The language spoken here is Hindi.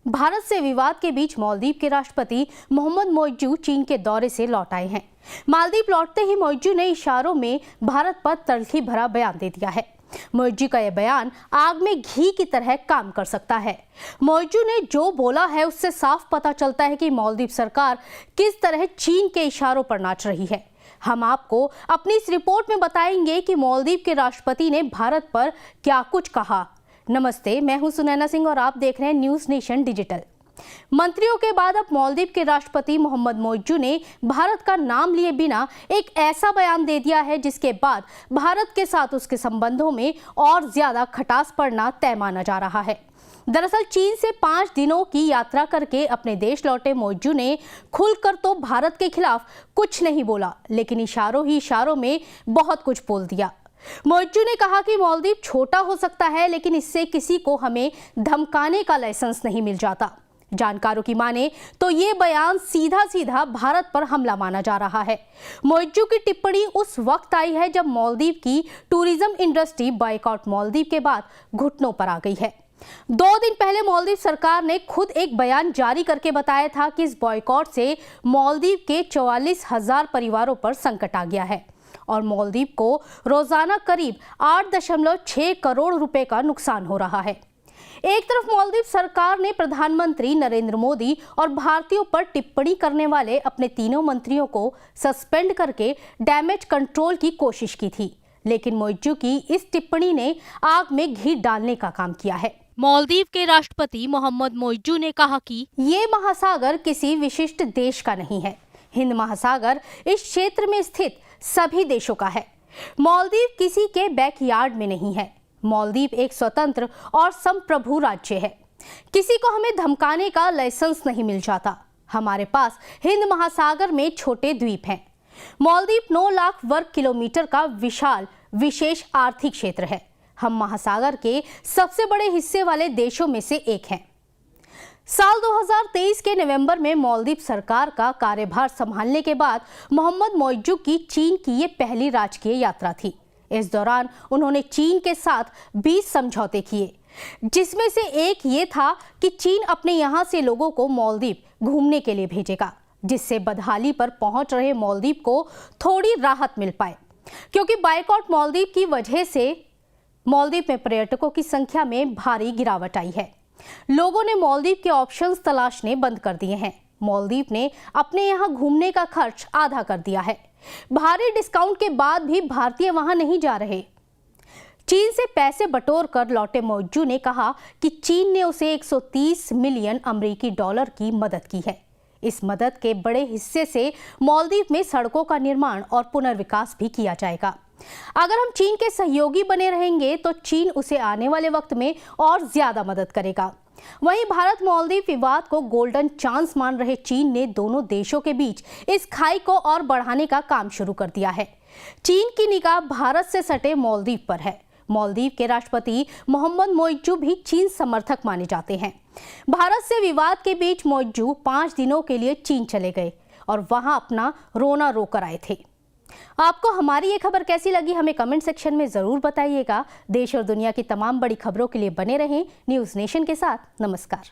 भारत से विवाद के बीच मालदीव के राष्ट्रपति मोहम्मद मोइज्जू चीन के दौरे से लौट आए हैं। मालदीव लौटते ही मोइज्जू ने इशारों में भारत पर तल्खी भरा बयान दे दिया है। मोइज्जू का यह बयान आग में घी की तरह काम कर सकता है। मोइज्जू ने जो बोला है उससे साफ पता चलता है कि मालदीव सरकार किस तरह चीन के इशारों पर नाच रही है। हम आपको अपनी इस रिपोर्ट में बताएंगे कि मालदीव के राष्ट्रपति ने भारत पर क्या कुछ कहा। नमस्ते, मैं हूं सुनैना सिंह और आप देख रहे हैं न्यूज़ नेशन डिजिटल। मंत्रियों के बाद अब मालदीव के राष्ट्रपति मोहम्मद मोइज्जू ने भारत का नाम लिए बिना एक ऐसा बयान दे दिया है जिसके बाद भारत के साथ उसके संबंधों में और ज्यादा खटास पड़ना तय माना जा रहा है। दरअसल चीन से 5 दिनों की यात्रा करके अपने देश लौटे मोइज्जू ने खुलकर तो भारत के खिलाफ कुछ नहीं बोला, लेकिन इशारों ही इशारों में बहुत कुछ बोल दिया। मोइज्जू ने कहा कि मालदीव छोटा हो सकता है, लेकिन इससे किसी को हमें धमकाने का लाइसेंस नहीं मिल जाता। जानकारों की माने तो ये बयान सीधा सीधा भारत पर हमला माना जा रहा है। मोइज्जू की टिप्पणी उस वक्त आई है जब मालदीव की टूरिज्म इंडस्ट्री बॉयकॉट मालदीव के बाद घुटनों पर आ गई है। 2 दिन पहले मालदीव सरकार ने खुद एक बयान जारी करके बताया था कि इस बॉयकॉट से मालदीव के 44,000 परिवारों पर संकट आ गया है और मालदीव को रोजाना करीब 8.6 करोड़ रुपए का नुकसान हो रहा है। एक तरफ मालदीव सरकार ने प्रधानमंत्री नरेंद्र मोदी और भारतीयों पर टिप्पणी करने वाले अपने तीनों मंत्रियों को सस्पेंड करके डैमेज कंट्रोल की कोशिश की थी, लेकिन मोइज्जू की इस टिप्पणी ने आग में घी डालने का काम किया है। मालदीव के राष्ट्रपति मोहम्मद मोइज्जू ने कहा कि ये महासागर किसी विशिष्ट देश का नहीं है। हिंद महासागर इस क्षेत्र में स्थित सभी देशों का है। मालदीव किसी के बैकयार्ड में नहीं है। मालदीव एक स्वतंत्र और संप्रभु राज्य है। किसी को हमें धमकाने का लाइसेंस नहीं मिल जाता। हमारे पास हिंद महासागर में छोटे द्वीप हैं। मालदीव 9 लाख वर्ग किलोमीटर का विशाल विशेष आर्थिक क्षेत्र है। हम महासागर के सबसे बड़े हिस्से वाले देशों में से एक हैं। साल 2023 के नवंबर में मालदीव सरकार का कार्यभार संभालने के बाद मोहम्मद मोइज्जू की चीन की ये पहली राजकीय यात्रा थी। इस दौरान उन्होंने चीन के साथ 20 समझौते किए, जिसमें से एक ये था कि चीन अपने यहाँ से लोगों को मालदीव घूमने के लिए भेजेगा, जिससे बदहाली पर पहुंच रहे मालदीव को थोड़ी राहत मिल पाए, क्योंकि बायकॉट मालदीव की वजह से मालदीव में पर्यटकों की संख्या में भारी गिरावट आई है। लोगों ने मालदीव के ऑप्शंस तलाशने बंद कर दिए हैं। मालदीव ने अपने यहाँ घूमने का खर्च आधा कर दिया है। भारी डिस्काउंट के बाद भी भारतीय वहां नहीं जा रहे। चीन से पैसे बटोर कर लौटे मोइज्जू ने कहा कि चीन ने उसे 130 मिलियन अमेरिकी डॉलर की मदद की है। इस मदद के बड़े हिस्से से मालदीव में सड़कों का निर्माण और पुनर्विकास भी किया जाएगा। अगर हम चीन के सहयोगी बने रहेंगे तो चीन उसे आने वाले वक्त में और ज्यादा मदद करेगा। वहीं भारत मालदीव विवाद को गोल्डन चांस मान रहे चीन ने दोनों देशों के बीच इस खाई को और बढ़ाने का काम शुरू कर दिया है। चीन की निगाह भारत से सटे मालदीव पर है। मालदीव के राष्ट्रपति मोहम्मद मोइज्जू भी चीन समर्थक माने जाते हैं। भारत से विवाद के बीच मोइज्जू 5 दिनों के लिए चीन चले गए और वहां अपना रोना रोकर आए थे। आपको हमारी ये खबर कैसी लगी, हमें कमेंट सेक्शन में जरूर बताइएगा। देश और दुनिया की तमाम बड़ी खबरों के लिए बने रहें न्यूज़ नेशन के साथ। नमस्कार।